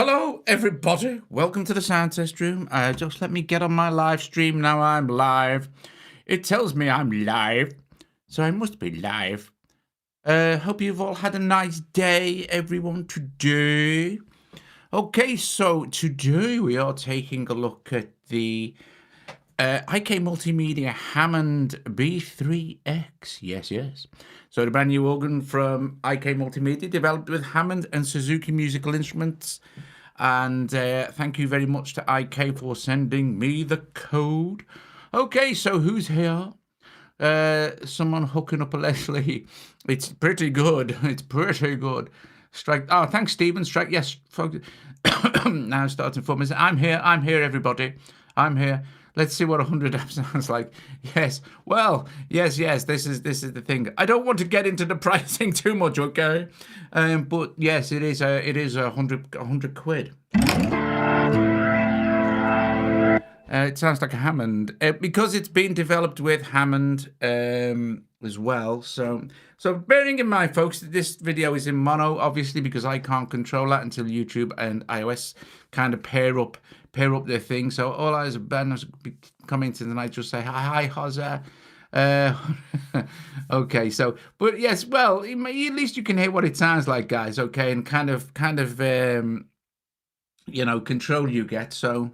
Hello, everybody. Welcome to the sound test room. Just let me get on my live stream now. I'm live. It tells me I'm live, so I must be live. Hope you've all had a nice day, everyone, today. Okay, so today we are taking a look at the IK Multimedia Hammond B-3X. Yes. So the brand new organ from IK Multimedia, developed with Hammond and Suzuki musical instruments. And thank you very much to IK for sending me the code. Okay, so who's here? Someone hooking up a Leslie. It's pretty good. It's pretty good. Strike. Oh, thanks, Stephen. Strike. Yes, folks. Now starting for me. I'm here, everybody. I'm here. Let's see what 100 apps sounds like. Yes. Well, yes. This is the thing. I don't want to get into the pricing too much, okay? But yes, it is 100 quid. It sounds like a Hammond because it's been developed with Hammond as well. So bearing in mind, folks, that this video is in mono, obviously, because I can't control that until YouTube and iOS kind of pair up their thing. So all I as a band coming to tonight just say hi, Hozza. Okay, so but yes, well, at least you can hear what it sounds like, guys. Okay, and kind of you know, control you get. So.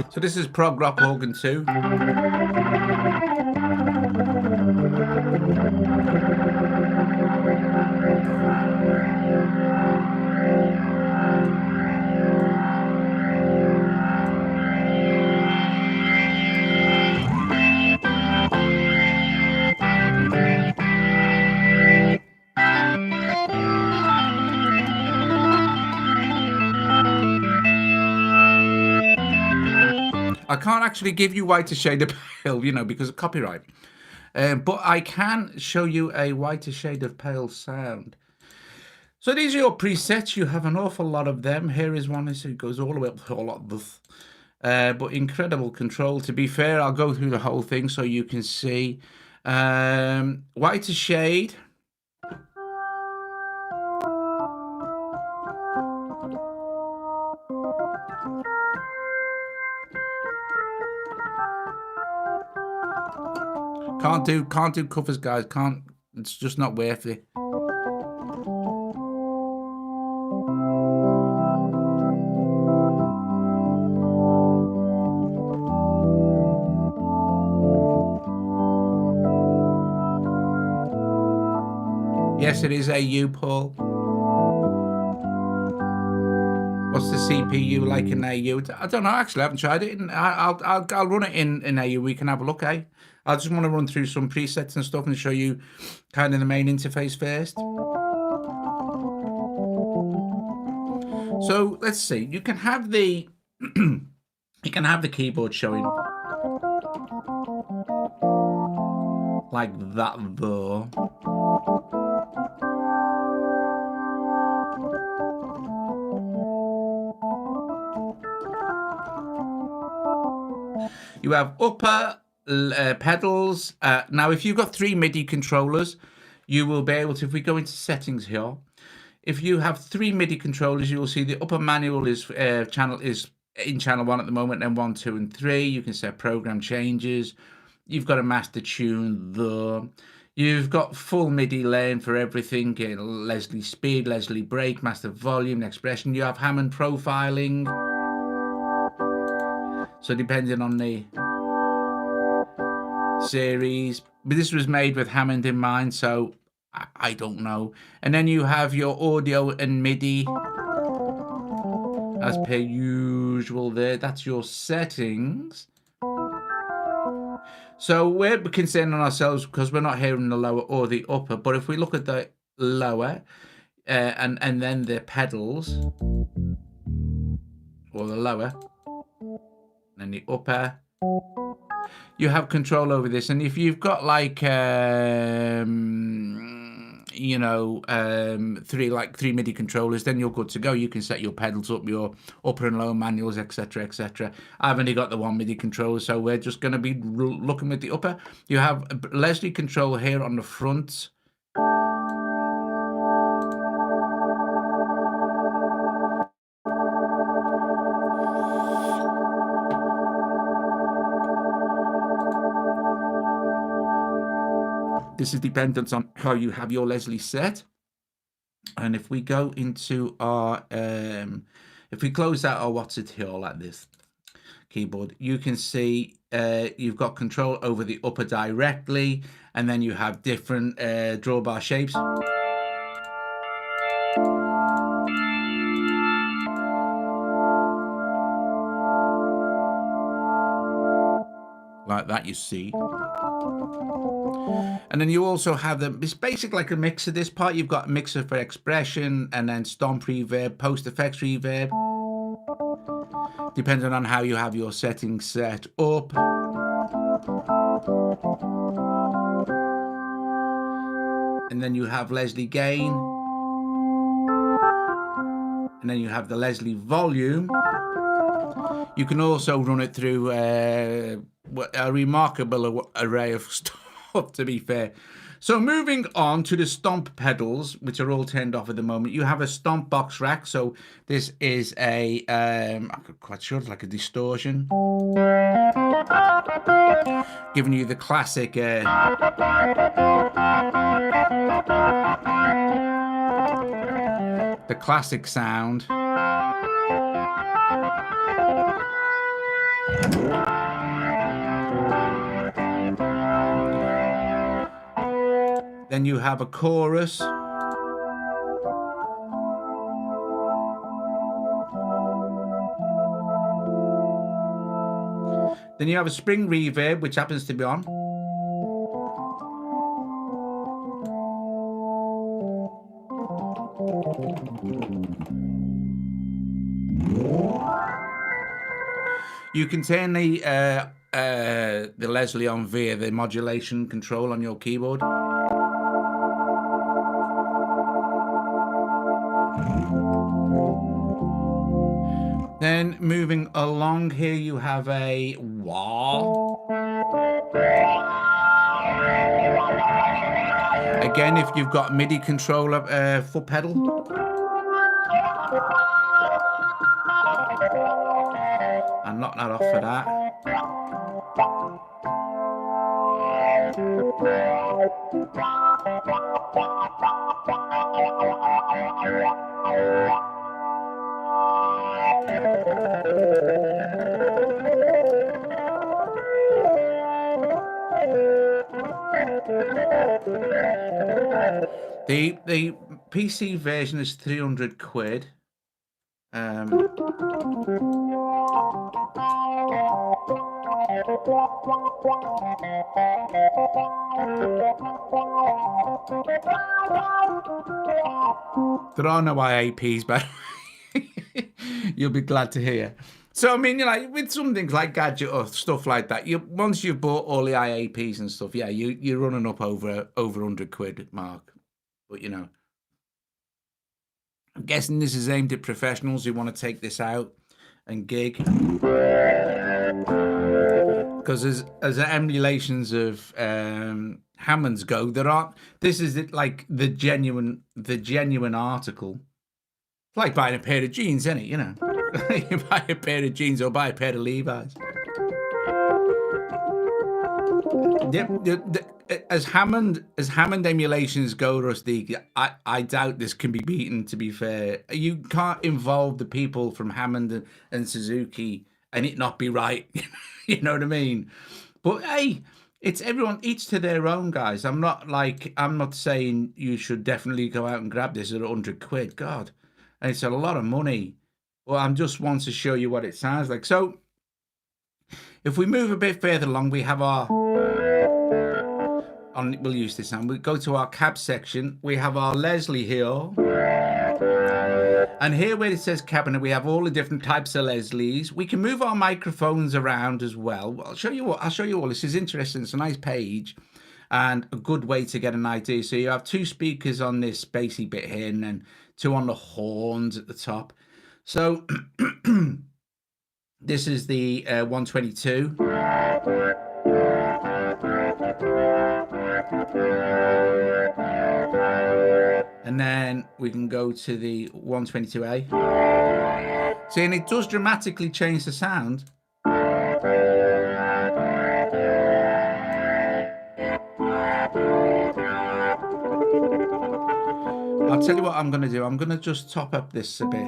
So this is prog rock organ 2. I can't actually give you whiter shade of pale, you know, because of copyright. But I can show you a whiter shade of pale sound. So these are your presets. You have an awful lot of them. Here is one. It goes all the way up to a lot of this. But incredible control. To be fair, I'll go through the whole thing so you can see. Whiter shade. Can't do covers, guys. Can't. It's just not worth it. Yes, it is AU, Paul. What's the CPU like in AU? I don't know. Actually, I haven't tried it. I'll run it in AU. We can have a look, eh? I just want to run through some presets and stuff and show you kind of the main interface first. So let's see. You can have the keyboard showing like that though. You have upper pedals. Now, if you've got 3 MIDI controllers, you will be able to, if we go into settings here, if you have 3 MIDI controllers, you will see the upper manual is in channel 1 at the moment, then 1, 2, and 3. You can set program changes. You've got a master tune there. You've got full MIDI lane for everything. Leslie speed, Leslie break, master volume, expression. You have Hammond profiling. So depending on the series, but this was made with Hammond in mind, so I don't know. And then you have your audio and MIDI as per usual there. That's your settings. So we're concerning ourselves because we're not hearing the lower or the upper, but if we look at the lower, and then the pedals, or the lower, and the upper. You have control over this, and if you've got like you know, three MIDI controllers, then you're good to go. You can set your pedals up, your upper and lower manuals, etc., etc. I've only got the one MIDI controller, so we're just going to be looking with the upper. You have a Leslie control here on the front. This is dependent on how you have your Leslie set. And if we go into our, if we close out our what's it here like this keyboard, you can see you've got control over the upper directly, and then you have different drawbar shapes. Like that, you see. And then you also have it's basically like a mixer. This part, you've got a mixer for expression, and then stomp reverb, post effects reverb, depending on how you have your settings set up. And then you have Leslie gain, and then you have the Leslie volume. You can also run it through a remarkable array of stuff, to be fair. So moving on to the stomp pedals, which are all turned off at the moment. You have a stomp box rack. So this is a, I'm not quite sure, it's like a distortion. Giving you the classic sound. Then you have a chorus. Then you have a spring reverb, which happens to be on. You can turn the Leslie on via the modulation control on your keyboard. Then moving along here, you have a wah. Again, if you've got MIDI controller foot pedal. And knock that off for that. The PC version is 300 quid. There are no IAPs, but you'll be glad to hear. So I mean, you know, with some things like gadget or stuff like that, once you've bought all the IAPs and stuff, yeah, you're running up over 100 quid mark. But you know, I'm guessing this is aimed at professionals who want to take this out and gig. Because as emulations of Hammonds go, there aren't. This is like the genuine article. It's like buying a pair of jeans, isn't it? You know, you buy a pair of jeans or buy a pair of Levi's. As Hammond emulations go, Rusty, I doubt this can be beaten. To be fair, you can't involve the people from Hammond and Suzuki and it not be right. You know what I mean? But hey, it's everyone each to their own, guys. I'm not saying you should definitely go out and grab this at 100 quid. God, and it's a lot of money. Well, I'm just want to show you what it sounds like. So if we move a bit further along, we have our we'll use this sound. We go to our cab section. We have our Leslie here. And here where it says cabinet, we have all the different types of Leslies. We can move our microphones around as well. I'll show you all. This is interesting. It's a nice page and a good way to get an idea. So you have 2 speakers on this bassy bit here and then 2 on the horns at the top. So this is the 122. And then we can go to the 122A. See, and it does dramatically change the sound. I'll tell you what I'm going to do. I'm going to just top up this a bit.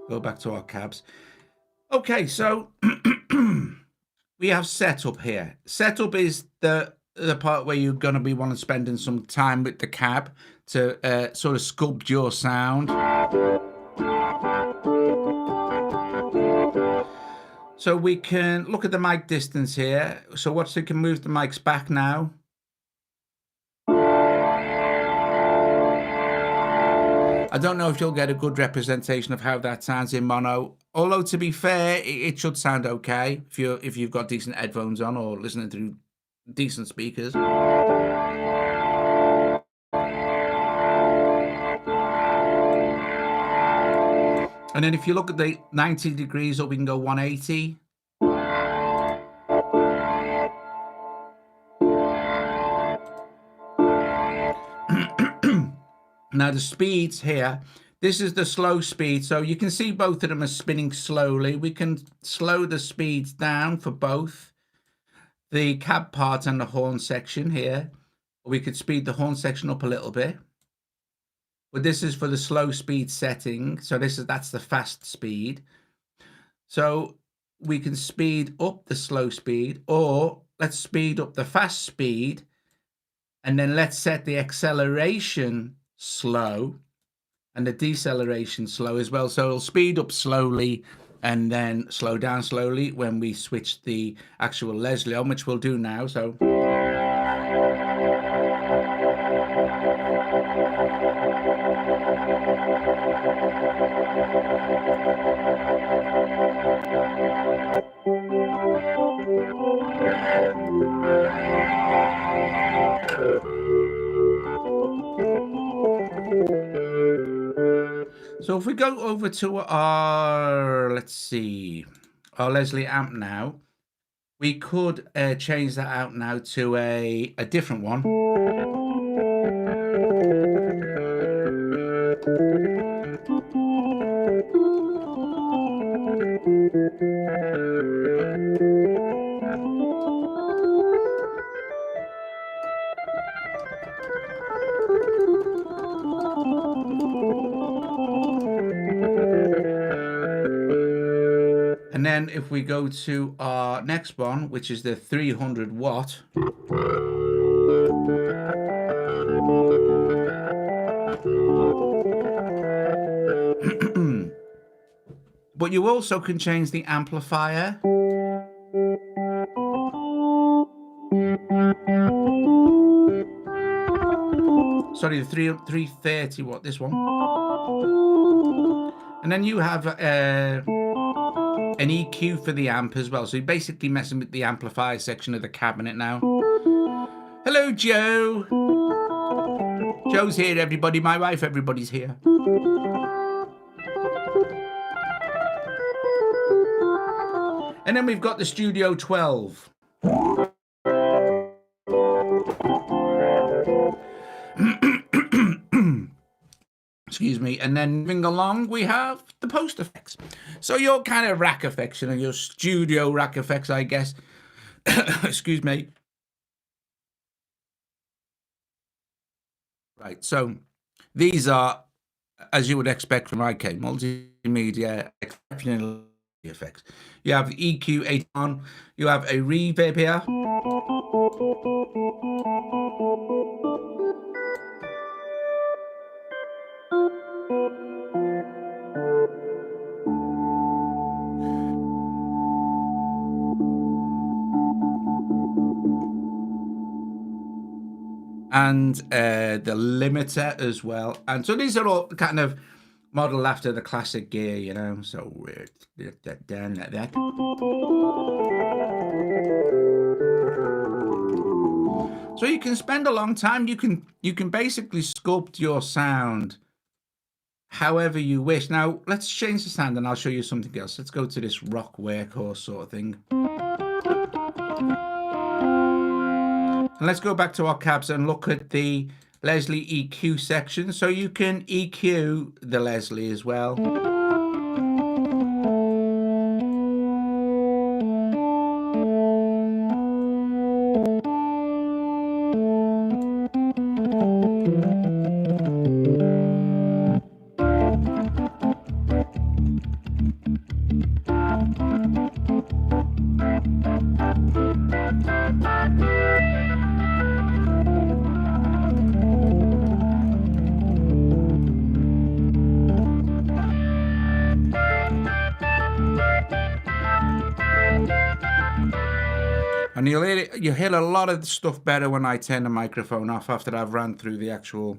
Go back to our cabs. Okay, so we have setup here. Setup is the part where you're going to be wanting spending some time with the cab to sort of sculpt your sound. So we can look at the mic distance here. So watch, we can move the mics back now. I don't know if you'll get a good representation of how that sounds in mono. Although, to be fair, it should sound okay if you've got decent headphones on or listening through decent speakers. And then if you look at the 90 degrees up, we can go 180. Now the speeds here, this is the slow speed. So you can see both of them are spinning slowly. We can slow the speeds down for both the cab part and the horn section here. We could speed the horn section up a little bit. But this is for the slow speed setting. So that's the fast speed. So we can speed up the slow speed, or let's speed up the fast speed. And then let's set the acceleration slow and the deceleration slow as well. So it'll speed up slowly and then slow down slowly when we switch the actual Leslie on, which we'll do now. So So if we go over to our, let's see, our Leslie amp now, we could change that out now to a different one. And then if we go to our next one, which is the 300 watt. But you also can change the amplifier. Sorry, the 330 watt, this one. And then you have an EQ for the amp as well. So you're basically messing with the amplifier section of the cabinet now. Hello, Joe. Joe's here, everybody. My wife, everybody's here. And then we've got the Studio 12. Excuse me. And then moving along, we have the post effects. So your kind of rack effects, you know, your studio rack effects, I guess. Excuse me. Right. So these are, as you would expect from IK, multimedia exceptional effects. You have EQ 8 on, you have a reverb here. and the limiter as well. And so these are all kind of modeled after the classic gear, you know. So down like that. So you can spend a long time. You can basically sculpt your sound however you wish. Now let's change the sound and I'll show you something else. Let's go to this rock workhorse sort of thing. And let's go back to our cabs and look at the Leslie EQ section. So you can EQ the Leslie as well. And you'll hear a lot of the stuff better when I turn the microphone off after I've ran through the actual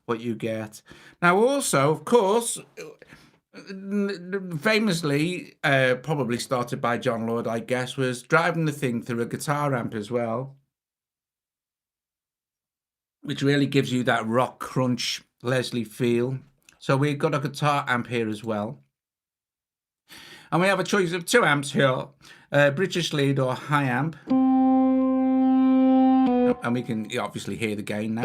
what you get. Now also, of course, famously, probably started by John Lord, I guess, was driving the thing through a guitar amp as well, which really gives you that rock crunch Leslie feel. So we've got a guitar amp here as well. And we have a choice of 2 amps here, British lead or high amp. And we can obviously hear the gain now.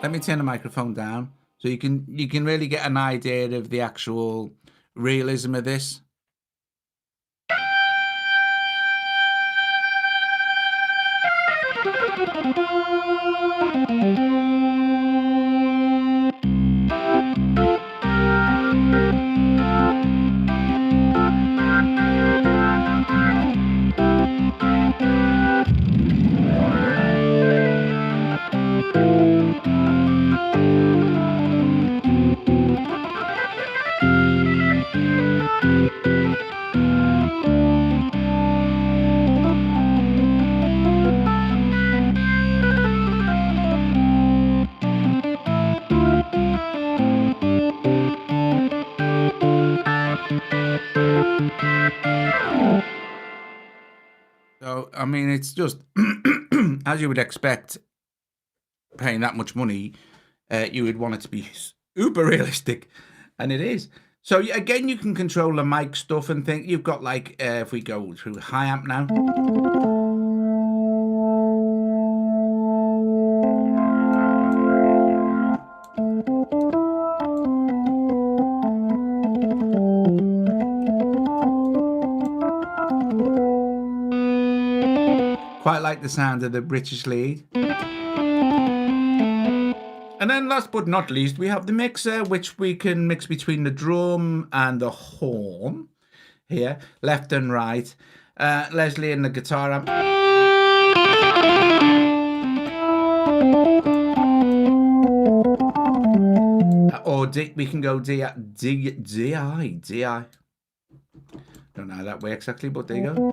Let me turn the microphone down so you can really get an idea of the actual realism of this. So, I mean, it's just, as you would expect, paying that much money, you would want it to be uber realistic, and it is. So, again, you can control the mic stuff and think. You've got, like, if we go through high amp now. Quite like the sound of the British lead. And then last but not least, we have the mixer, which we can mix between the drum and the horn here, left and right. Leslie and the guitar amp. Or D, we can go D. Don't know how that works exactly, but there you go.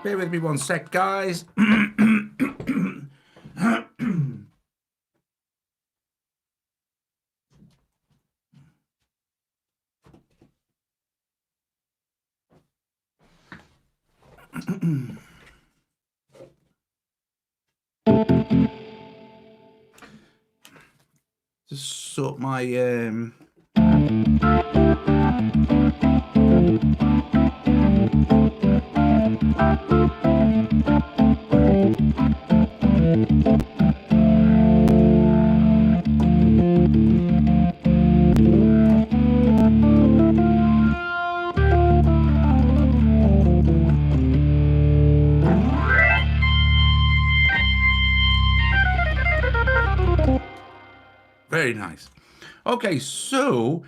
Bear with me one sec, guys. Just sort my Very nice. Okay, so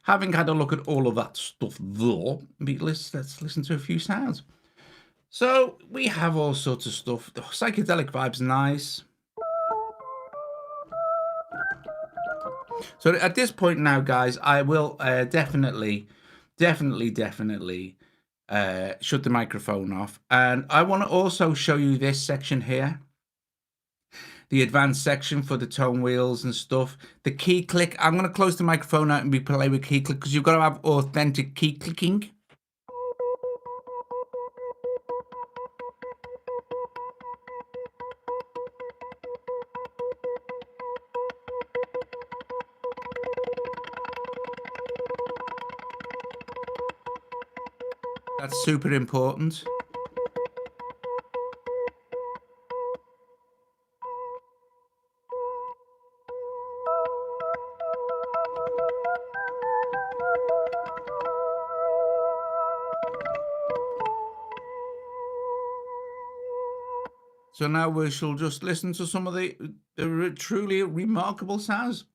having had a look at all of that stuff though, let's listen to a few sounds. So we have all sorts of stuff. The psychedelic vibes, nice. So at this point now, guys, I will definitely shut the microphone off. And I want to also show you this section here. The advanced section for the tone wheels and stuff. The key click. I'm going to close the microphone out and we play with key click because you've got to have authentic key clicking. That's super important. So now we shall just listen to some of the truly remarkable sounds.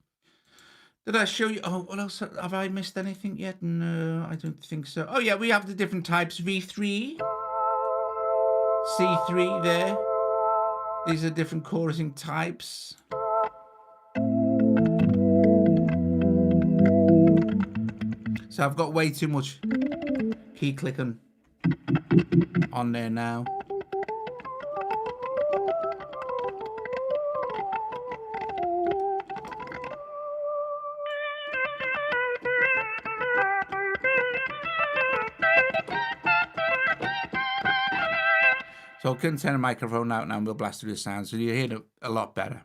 Did I show you? Oh, what else? Have I missed anything yet? No, I don't think so. Oh, yeah, we have the different types. V3, C3 there. These are different chorusing types. So I've got way too much key clicking on there now. So I'll turn the microphone out now and we'll blast through the sound so you hear it a lot better.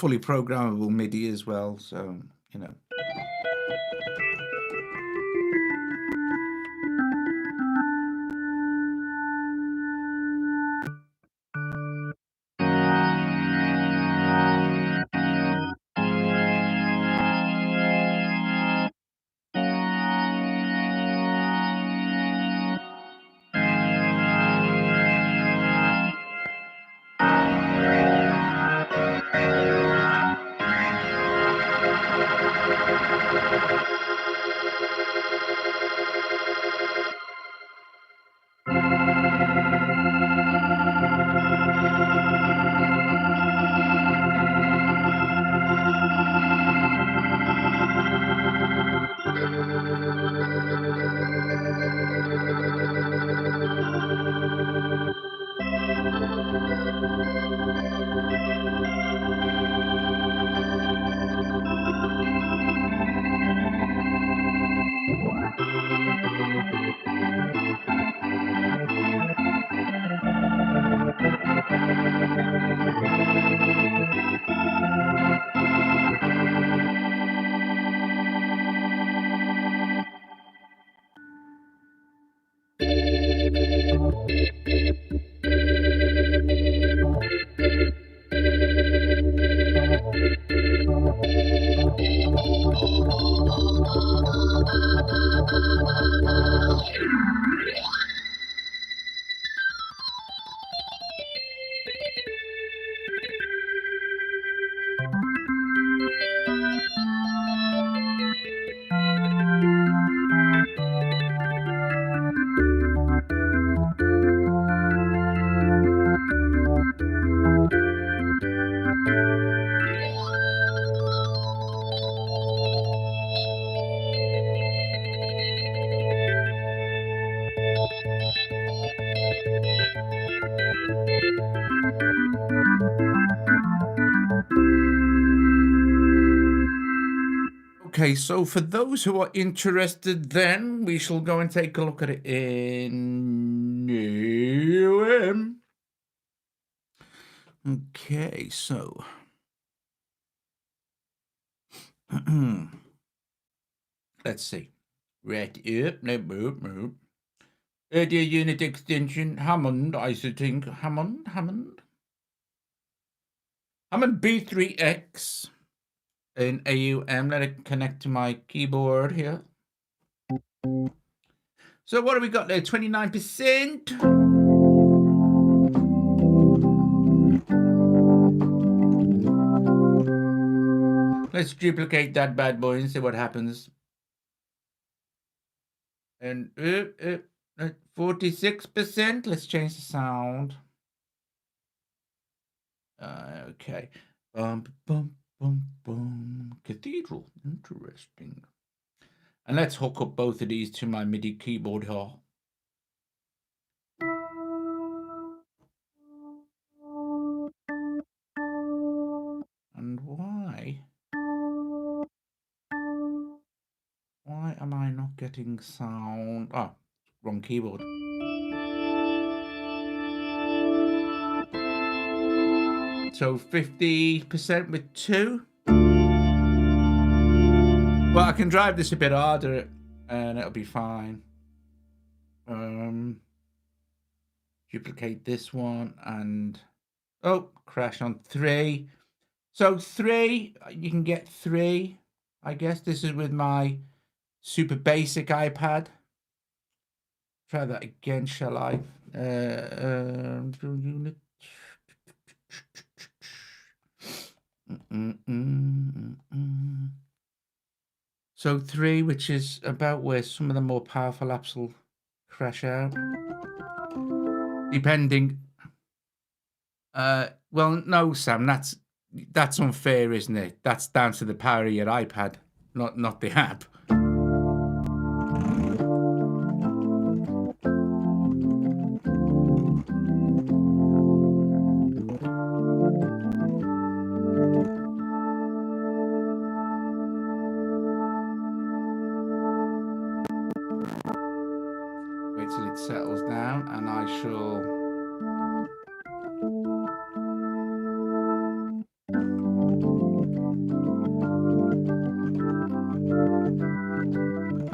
fully programmable MIDI as well, so you know. Okay, so for those who are interested, then we shall go and take a look at it in Okay, so let's see. Right up, no. Audio unit extension, Hammond, I should think. Hammond B-3X in AUM. Let it connect to my keyboard here. So what have we got there? 29%. Let's duplicate that bad boy and see what happens. And 46%. Let's change the sound. Okay. Bum, bum, bum, bum. Cathedral. Interesting. And let's hook up both of these to my MIDI keyboard here. And why am I not getting sound? Oh, wrong keyboard. So 50% with 2. Well, I can drive this a bit harder and it'll be fine. Duplicate this one and crash on 3. So 3, you can get 3. I guess this is with my super basic iPad. Try that again, shall I? So 3, which is about where some of the more powerful apps will crash out. Depending. Well, no, Sam, that's unfair, isn't it? That's down to the power of your iPad, not the app. Wait till it settles down and I shall...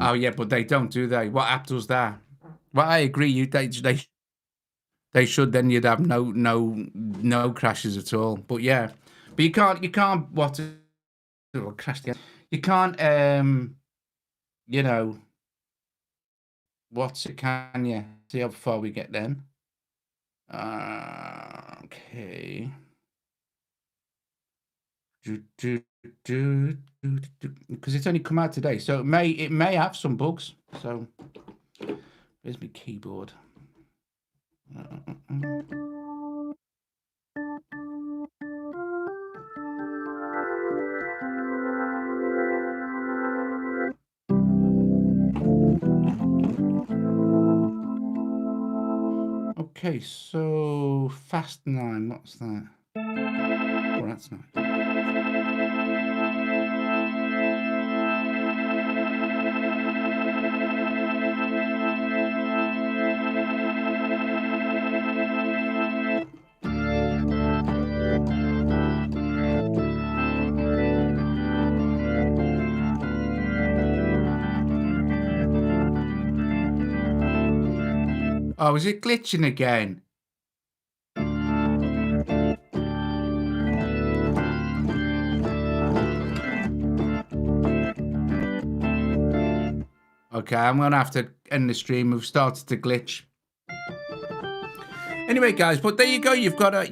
Oh yeah, but they don't, do they? What app does that? Well, I agree. They should. Then you'd have no crashes at all. But yeah, but you can't what? It'll crash the. You can't you know, what's it? Can you see how far we get then? Okay. Because it's only come out today, so it may have some bugs. So where's my keyboard? Okay, so fast 9. What's that? Oh, that's nice. Oh, is it glitching again? Okay, I'm gonna have to end the stream. We've started to glitch. Anyway, guys, but there you go. You've had a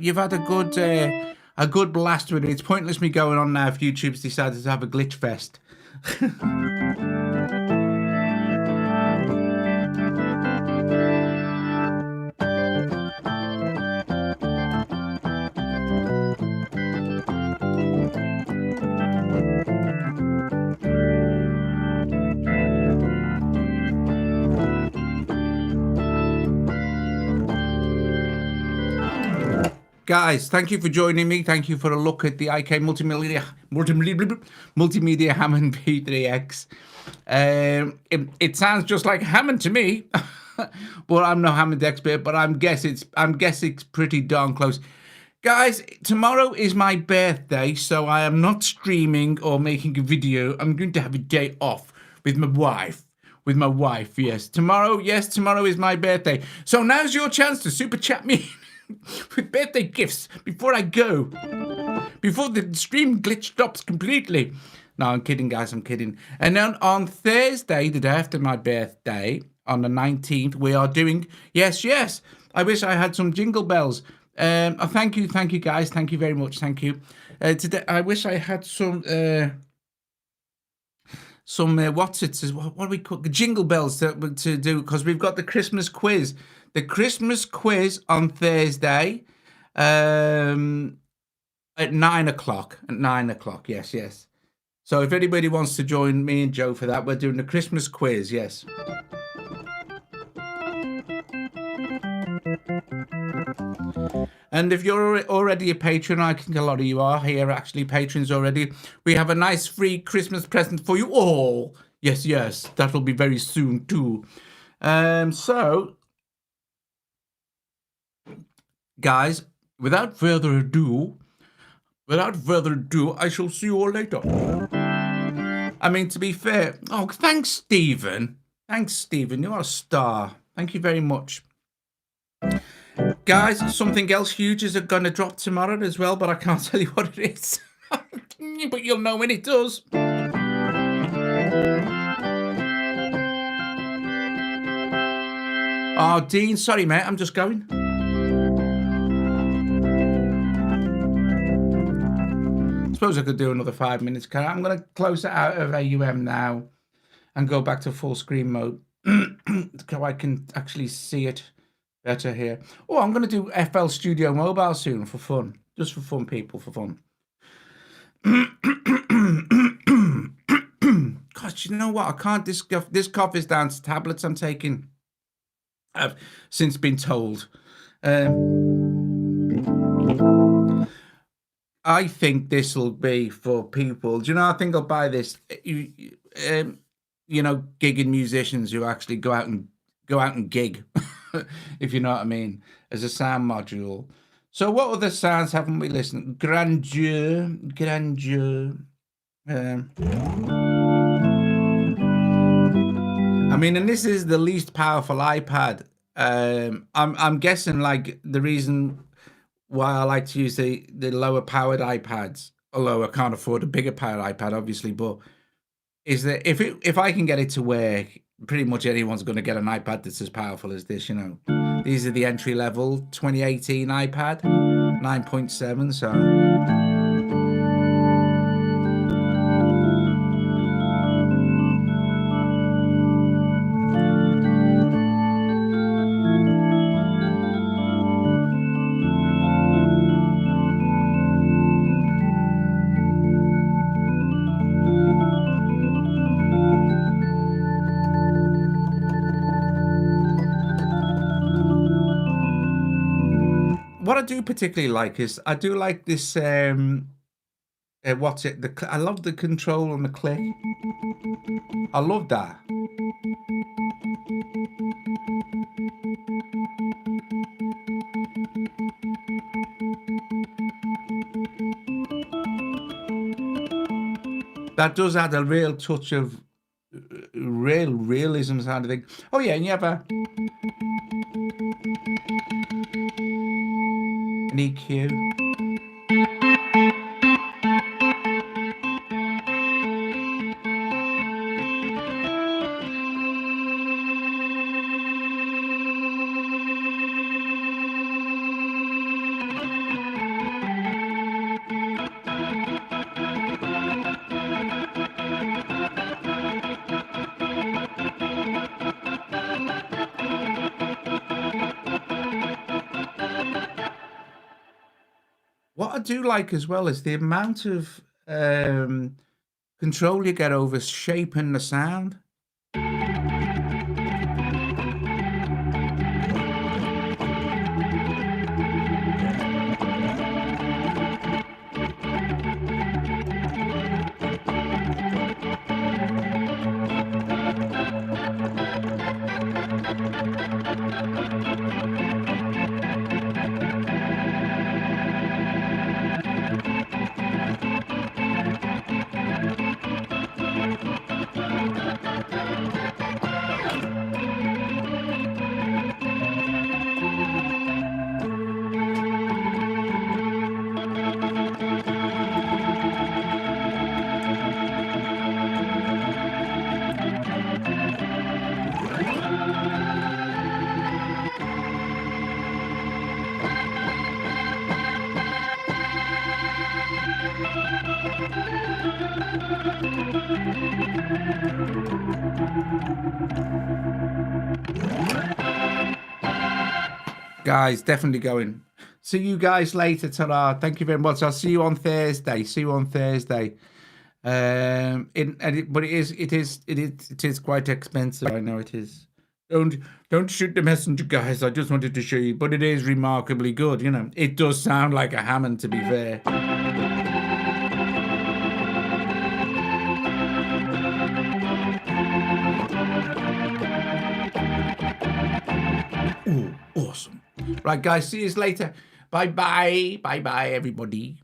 good blast with it. It's pointless me going on now if YouTube's decided to have a glitch fest. Guys, thank you for joining me. Thank you for a look at the IK Multimedia Hammond B-3X. It sounds just like Hammond to me, but I'm no Hammond expert. But I'm guessing it's pretty darn close. Guys, tomorrow is my birthday, so I am not streaming or making a video. I'm going to have a day off with my wife. Yes. Tomorrow is my birthday. So now's your chance to super chat me with birthday gifts before I go. Before the stream glitch stops completely. No, I'm kidding, guys. I'm kidding. And then on Thursday, the day after my birthday, on the 19th, we are doing... Yes. I wish I had some jingle bells. Thank you, guys. Thank you very much. Thank you. Today, I wish I had some what do we call jingle bells to do, because we've got the Christmas quiz. The Christmas quiz on Thursday, at 9 o'clock. At 9 o'clock, yes. So if anybody wants to join me and Joe for that, we're doing the Christmas quiz, yes. And if you're already a patron, I think a lot of you are here, actually patrons already, we have a nice free Christmas present for you all. Yes, that will be very soon too. So, guys, without further ado, I shall see you all later. I mean, to be fair, oh, thanks, Stephen. You're a star. Thank you very much. Guys, something else huge is going to drop tomorrow as well, but I can't tell you what it is. But you'll know when it does. Oh, Dean, sorry, mate. I'm just going. Suppose I could do another 5 minutes. I'm going to close it out of AUM now and go back to full screen mode so I can actually see it better here. Oh, I'm going to do FL Studio Mobile soon for fun. Just for fun, people, for fun. Gosh, you know what? I can't. This cough is down to tablets I'm taking. I've since been told. I think this will be for people. Do you know? I think I'll buy this. You know, gigging musicians who actually go out and gig, if you know what I mean, as a sound module. So, what other sounds haven't we listened? Grandeur. I mean, and this is the least powerful iPad. I'm guessing like the reason why I like to use the lower powered iPads, although I can't afford a bigger powered iPad, obviously, but is that if I can get it to work, pretty much anyone's going to get an iPad that's as powerful as this, you know. These are the entry level 2018 iPad, 9.7, so... What I do particularly like is I do like this. What's it? I love the control on the click. I love that. That does add a real touch of realism, kind of thing. Oh yeah, and you have a. an EQ. What I do like as well is the amount of control you get over shaping the sound. Guys, definitely going. See you guys later. Ta-ra. Thank you very much. I'll see you on Thursday. See you on Thursday. But it is quite expensive. I know it is. Don't shoot the messenger, guys. I just wanted to show you, but it is remarkably good. You know, it does sound like a Hammond, to be fair. Ooh, awesome. Right, guys, see you later. Bye-bye. Bye-bye, everybody.